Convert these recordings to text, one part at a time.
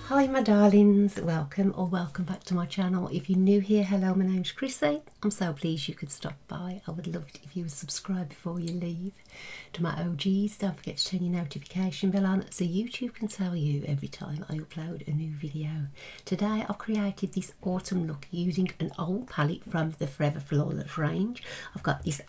Hi my darlings, welcome back to my channel. If you're new here, hello, my name's Chrissy. I'm so pleased you could stop by. I would love it if you would subscribe before you leave. To my OGs, don't forget to turn your notification bell on so YouTube can tell you every time I upload a new video. Today I've created this autumn look using an old palette from the Forever Flawless range. I've got this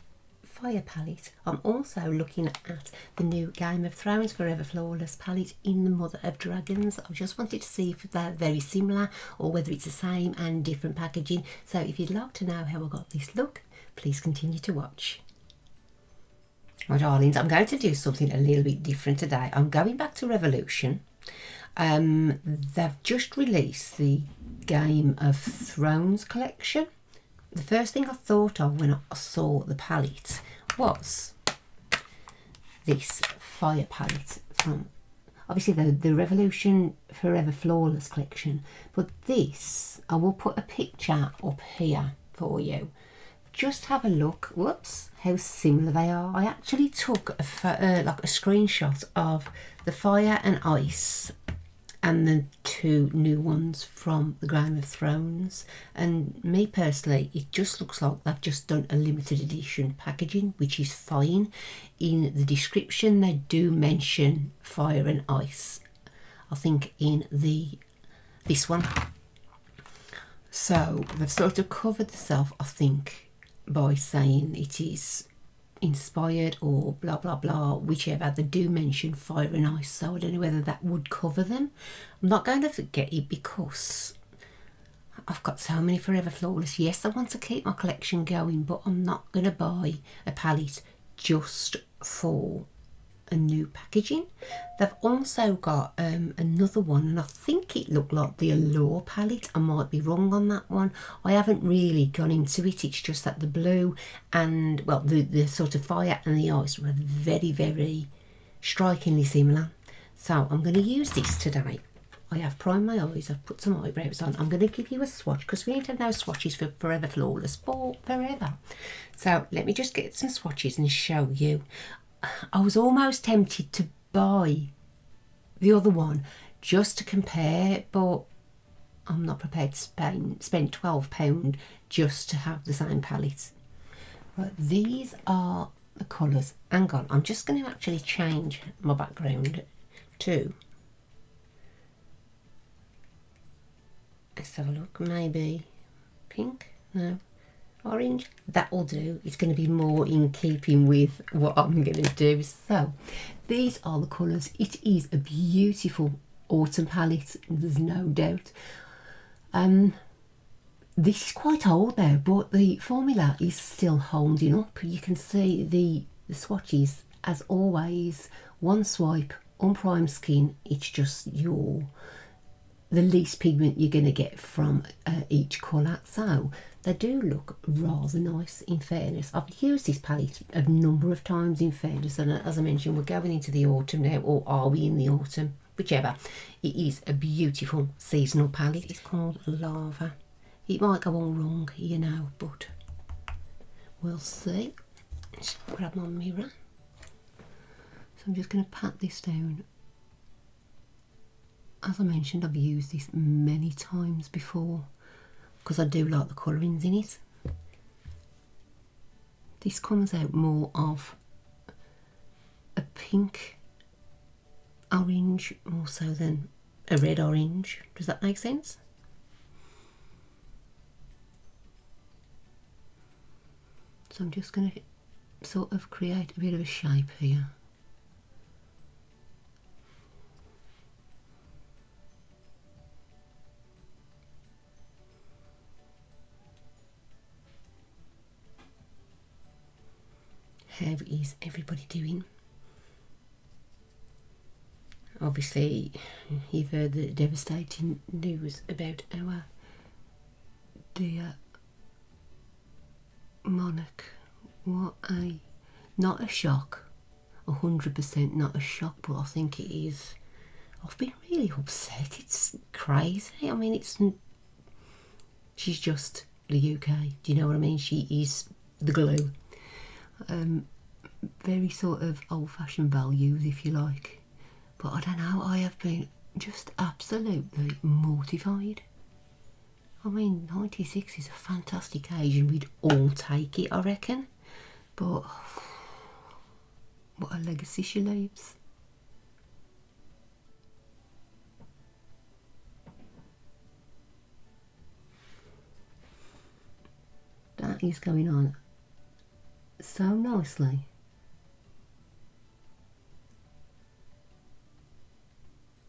fire palette. I'm also looking at the new Game of Thrones Forever Flawless palette in the Mother of Dragons. I just wanted to see if they're very similar or whether it's the same and different packaging. So if you'd like to know how I got this look, please continue to watch. My darlings, I'm going to do something a little bit different today. I'm going back to Revolution. They've just released the Game of Thrones collection. The first thing I thought of when I saw the palette was this fire palette from obviously the Revolution Forever Flawless collection, but this, I will put a picture up here for you. Just have a look, whoops, how similar they are. I actually took like a screenshot of the fire and ice and the two new ones from the Game of Thrones, and me personally, it just looks like they've just done a limited edition packaging, which is fine. In the description they do mention fire and ice, I think in this one, so they've sort of covered themselves, I think, by saying it is inspired or blah blah blah, whichever. They do mention fire and ice, so I don't know whether that would cover them. I'm not going to forget it because I've got so many Forever Flawless. Yes, I want to keep my collection going, but I'm not going to buy a palette just for a new packaging. They've also got another one, and I think it looked like the Allure palette. I might be wrong on that one. I haven't really gone into it. It's just that the blue and, well, the sort of fire and the ice were very, very strikingly similar. So I'm going to use this today. I have primed my eyes, I've put some eyebrows on. I'm going to give you a swatch because we ain't had no swatches for Forever Flawless for forever. So let me just get some swatches and show you. I was almost tempted to buy the other one just to compare, but I'm not prepared to spend £12 just to have the same palette. Right, these are the colours. Hang on, I'm just going to actually change my background to, let's have a look, maybe pink, no, orange. That will do. It's going to be more in keeping with what I'm going to do. So these are the colours. It is a beautiful autumn palette, there's no doubt. This is quite old now, but the formula is still holding up. You can see the swatches, as always, one swipe, unprimed skin. It's just the least pigment you're going to get from each colour. So they do look rather nice, in fairness. I've used this palette a number of times, in fairness, and as I mentioned, we're going into the autumn now, or are we in the autumn? Whichever. It is a beautiful seasonal palette. It's called Lava. It might go all wrong, you know, but we'll see. Let's grab my mirror. So I'm just going to pat this down. As I mentioned, I've used this many times before because I do like the colourings in it. This comes out more of a pink orange more so than a red orange. Does that make sense? So I'm just going to sort of create a bit of a shape here. How is everybody doing? Obviously, you've heard the devastating news about our dear monarch. What a, not a shock, 100% not a shock, but I think it is. I've been really upset. It's crazy. I mean, she's just the UK. Do you know what I mean? She is the glue. Very sort of old-fashioned values, if you like, but I don't know, I have been just absolutely mortified. I mean, 96 is a fantastic age and we'd all take it, I reckon. But what a legacy she leaves. That is going on so nicely.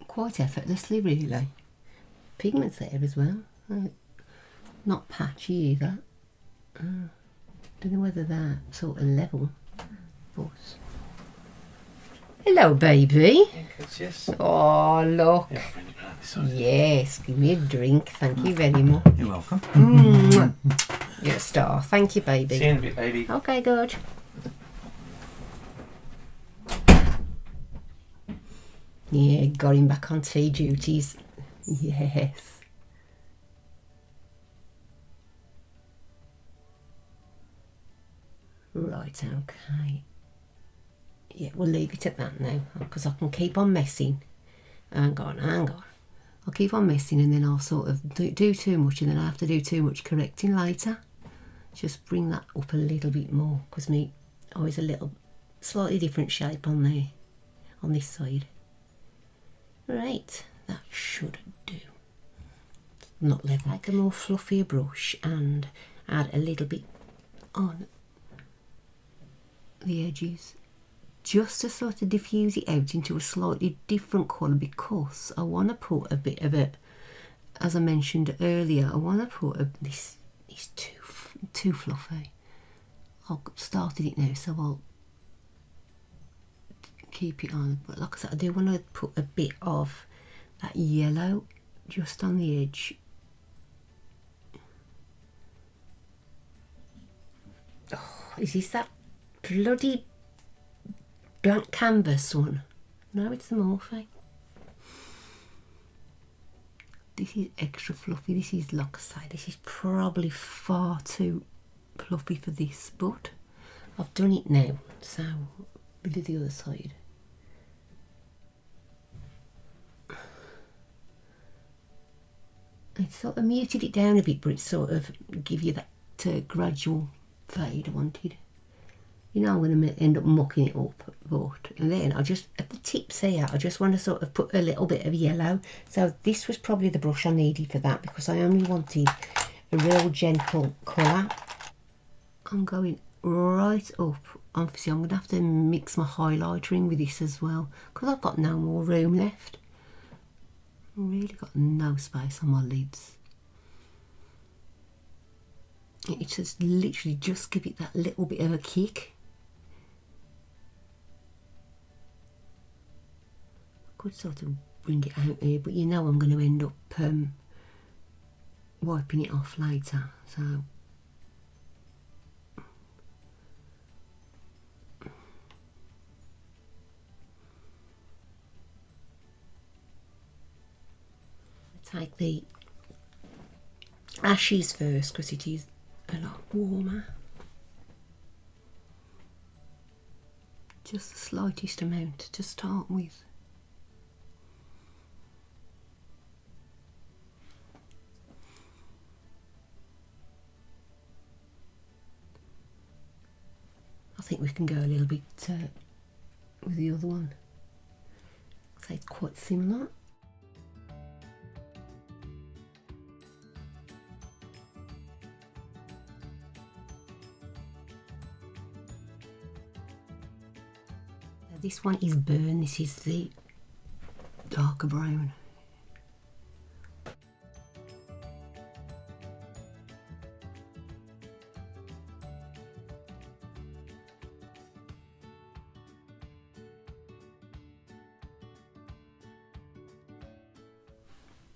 Quite effortlessly, really. Pigments there as well. Not patchy either. Don't know whether they're sort of level, but... Hello, baby. Yes. Oh, look. Yeah, bring it round this side. Yes, give me a drink. Thank you very much. You're welcome. You're a star. Thank you, baby. See you in a bit, baby. Okay, good. Yeah, got him back on tea duties. Yes. Right, okay. Yeah, we'll leave it at that now, because I can keep on messing. Hang on. I'll keep on messing and then I'll sort of do too much and then I have to do too much correcting later. Just bring that up a little bit more, because me always a little slightly different shape on there, on this side. Right, that should do. Not level. Take a more fluffier brush and add a little bit on the edges, just to sort of diffuse it out into a slightly different colour, because I want to put a bit of it, as I mentioned earlier, I want to put this is too fluffy. I've started it now, so I'll keep it on, but like I said, I do want to put a bit of that yellow just on the edge. Oh, is this that bloody blank canvas one? No, it's the Morphe. This is extra fluffy. This is, like I say, this is probably far too fluffy for this, but I've done it now, so we'll do the other side. I sort of muted it down a bit, but it sort of give you that gradual fade I wanted. You know, I'm going to end up mucking it up, but and then I just, at the tips here, I just want to sort of put a little bit of yellow. So this was probably the brush I needed for that, because I only wanted a real gentle colour. I'm going right up. Obviously, I'm going to have to mix my highlighter in with this as well, because I've got no more room left. I've really got no space on my lids. It's just literally just give it that little bit of a kick. Could sort of bring it out here, but you know I'm going to end up wiping it off later, so take the ashes first, because it is a lot warmer. Just the slightest amount to start with. I think we can go a little bit with the other one. So it's quite similar. This one is burn, this is the darker brown.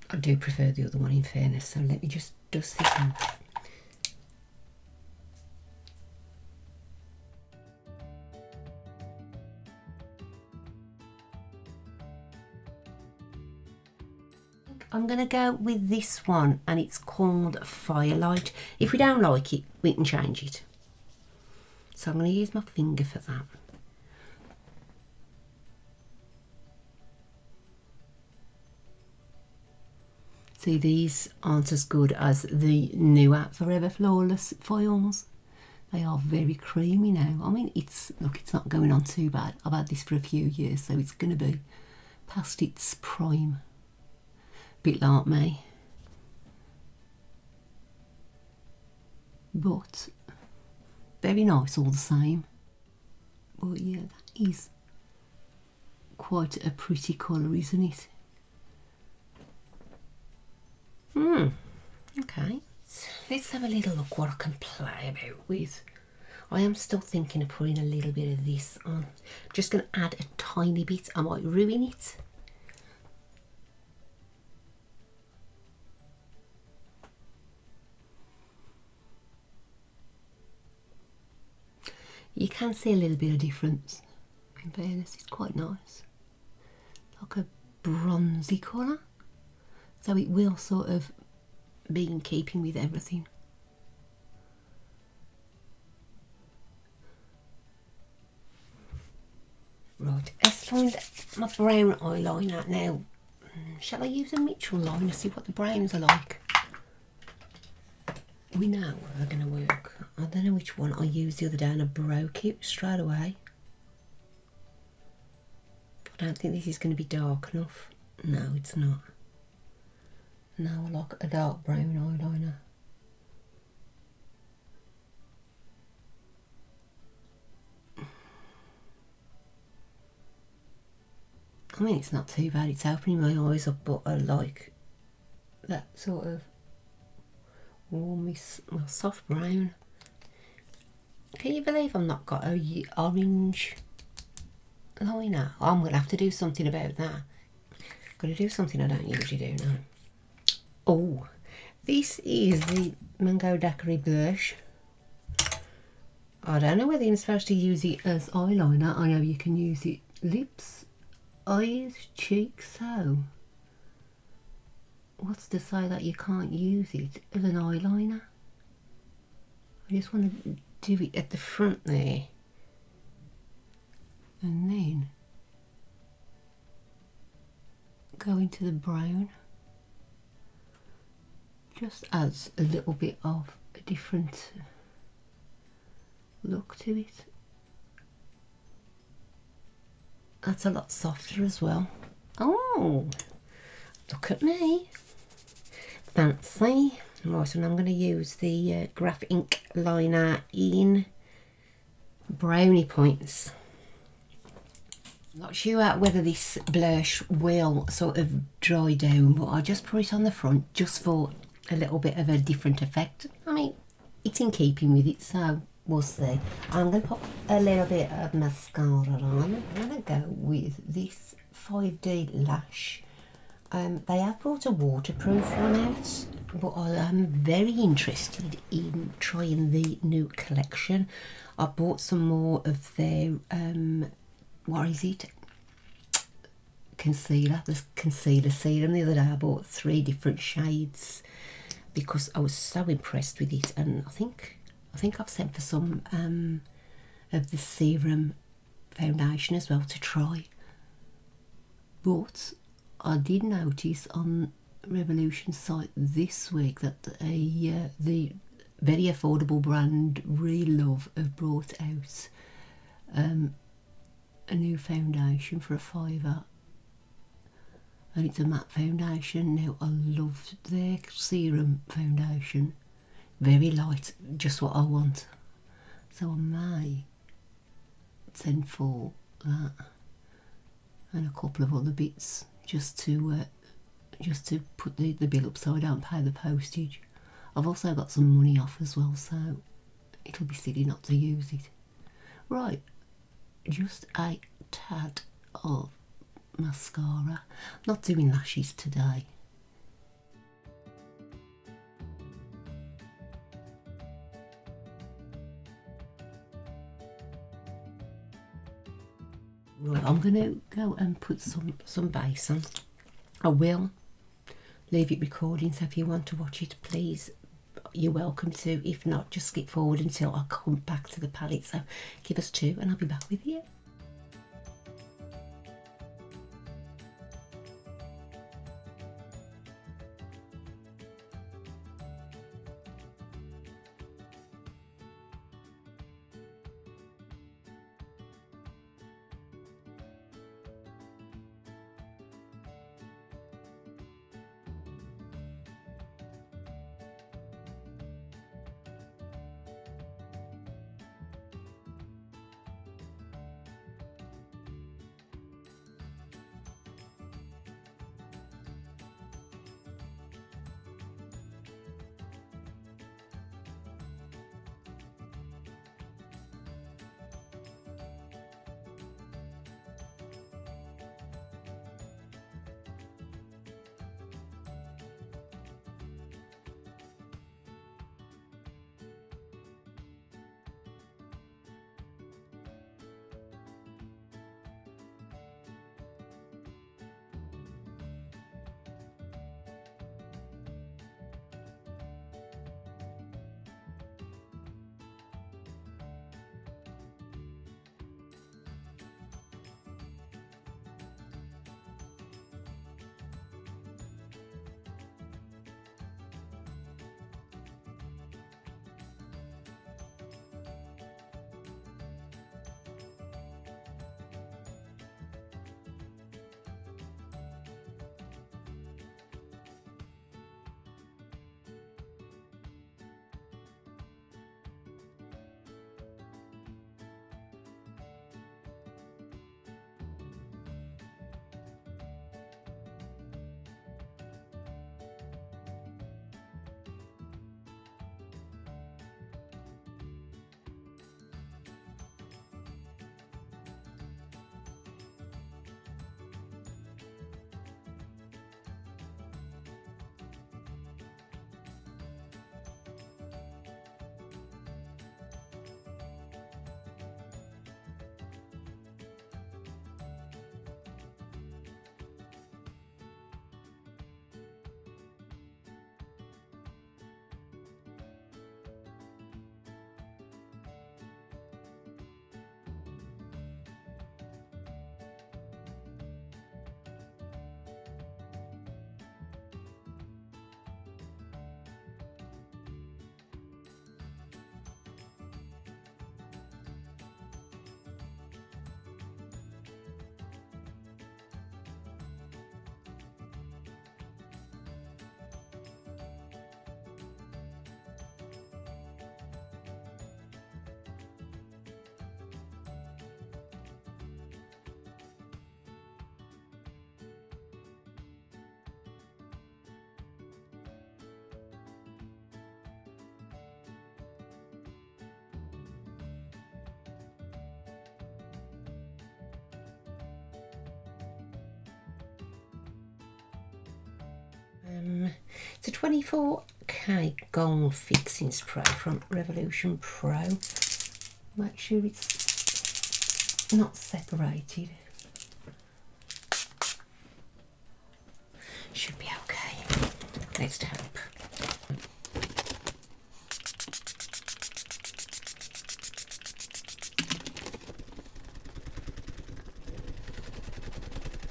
I do prefer the other one in fairness, so let me just dust this off. I'm going to go with this one, and it's called Firelight. If we don't like it, we can change it. So I'm going to use my finger for that. See, these aren't as good as the new at Forever Flawless foils. They are very creamy now. I mean, it's not going on too bad. I've had this for a few years, so it's going to be past its prime. Bit like me. But very nice all the same. But yeah, that is quite a pretty colour, isn't it? Okay, let's have a little look what I can play about with. I am still thinking of putting a little bit of this on. I'm just going to add a tiny bit. I might ruin it. You can see a little bit of difference. In fairness, it's quite nice. Like a bronzy colour. So it will sort of be in keeping with everything. Right, let's find my brown eyeliner now. Shall I use a Mitchell liner, see what the browns are like? We know they're going to work. I don't know which one I used the other day and I broke it straight away. I don't think this is going to be dark enough. No, it's not. No, I like a dark brown eyeliner. I mean, it's not too bad. It's opening my eyes up, but I like that sort of warm, well, soft brown. Can you believe I've not got a orange liner? I'm going to have to do something about that. Got to do something I don't usually do now. Oh, this is the Mango Daiquiri blush. I don't know whether you're supposed to use it as eyeliner. I know you can use it lips, eyes, cheeks, so what's to say that you can't use it as an eyeliner? I just want to do it at the front there and then go into the brown. Just adds a little bit of a different look to it. That's a lot softer as well. Oh, look at me. Fancy. Right, and I'm going to use the Graph Ink liner in Brownie Points. Not sure whether this blush will sort of dry down, but I just put it on the front just for a little bit of a different effect. I mean, it's in keeping with it, so we'll see. I'm going to put a little bit of mascara on. I'm going to go with this 5D Lash. They have brought a waterproof one out, but I am very interested in trying the new collection. I bought some more of their, what is it? Concealer. The concealer serum the other day. I bought 3 different shades because I was so impressed with it, and I think I've sent for some of the serum foundation as well to try. But I did notice on Revolution site this week that the very affordable brand Real Love have brought out a new foundation for a £5, and it's a matte foundation. Now, I loved their serum foundation, very light, just what I want, so I may send for that and a couple of other bits just to put the bill up so I don't pay the postage. I've also got some money off as well, so it'll be silly not to use it. Right, just a tad of mascara. Not doing lashes today. Right, I'm going to go and put some base on. I will leave it recording, so if you want to watch it, please, you're welcome to. If not, just skip forward until I come back to the palette. So give us 2 and I'll be back with you. It's a 24k gold fixing spray from Revolution Pro. Make sure it's not separated. Should be okay. Let's hope.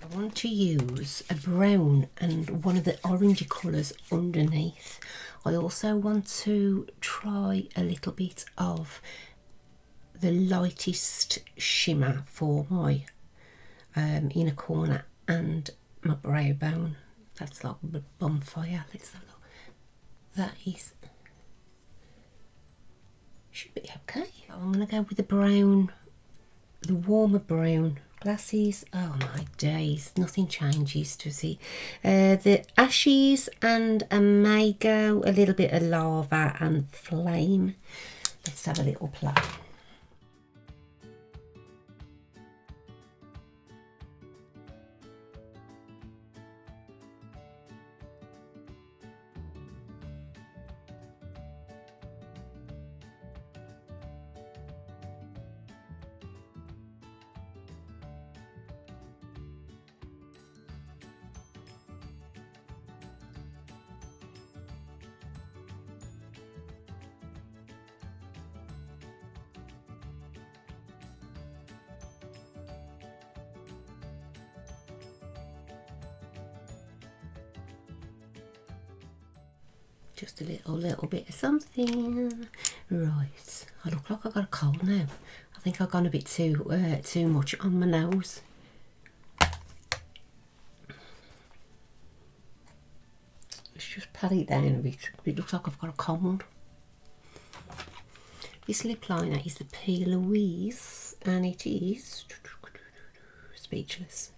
I want to use a brown and one of the orangey colours underneath. I also want to try a little bit of the lightest shimmer for my inner corner and my brow bone. That's like a bonfire. Let's have a look. That is, should be okay. I'm going to go with the brown, the warmer brown. Glasses, oh my days, nothing changes, does it? The ashes and a mango, a little bit of lava and flame. Let's have a little play. Just a little bit of something. Right, I look like I got a cold now. I think I've gone a bit too much on my nose. Let's just pat it down a bit. It looks like I've got a cold. This lip liner is the P. Louise, and it is Speechless.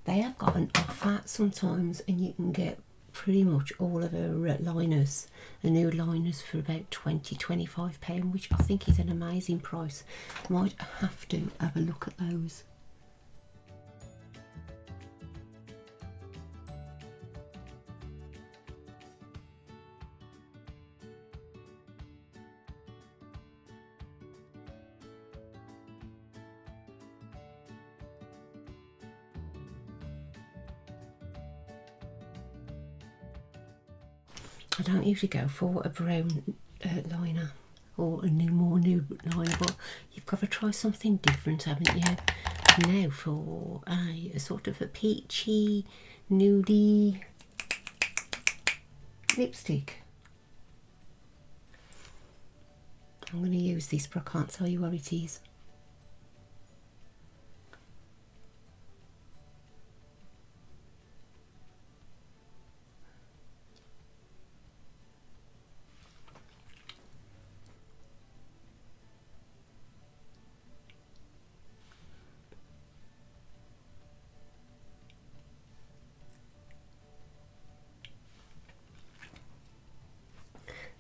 They have got an offer sometimes, and you can get pretty much all of her liners, the new liners, for about £20–25, which I think is an amazing price. Might have to have a look at those. I don't usually go for a brown liner or a more nude liner, but you've got to try something different, haven't you? Now for a sort of a peachy, nudie lipstick. I'm going to use this, but I can't tell you what it is.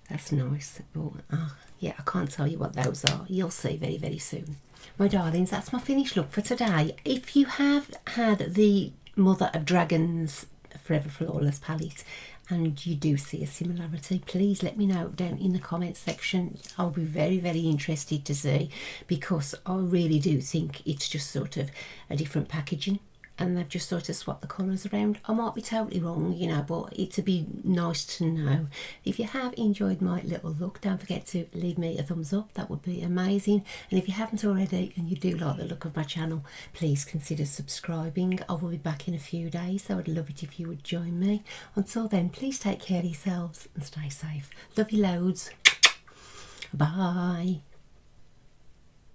That's nice, but yeah, I can't tell you what those are. You'll see very, very soon. My darlings, that's my finished look for today. If you have had the Mother of Dragons Forever Flawless palette and you do see a similarity, please let me know down in the comments section. I'll be very, very interested to see, because I really do think it's just sort of a different packaging, and they've just sort of swapped the colours around. I might be totally wrong, you know, but it'd be nice to know. If you have enjoyed my little look, don't forget to leave me a thumbs up. That would be amazing. And if you haven't already and you do like the look of my channel, please consider subscribing. I will be back in a few days, so I'd love it if you would join me. Until then, please take care of yourselves and stay safe. Love you loads. Bye.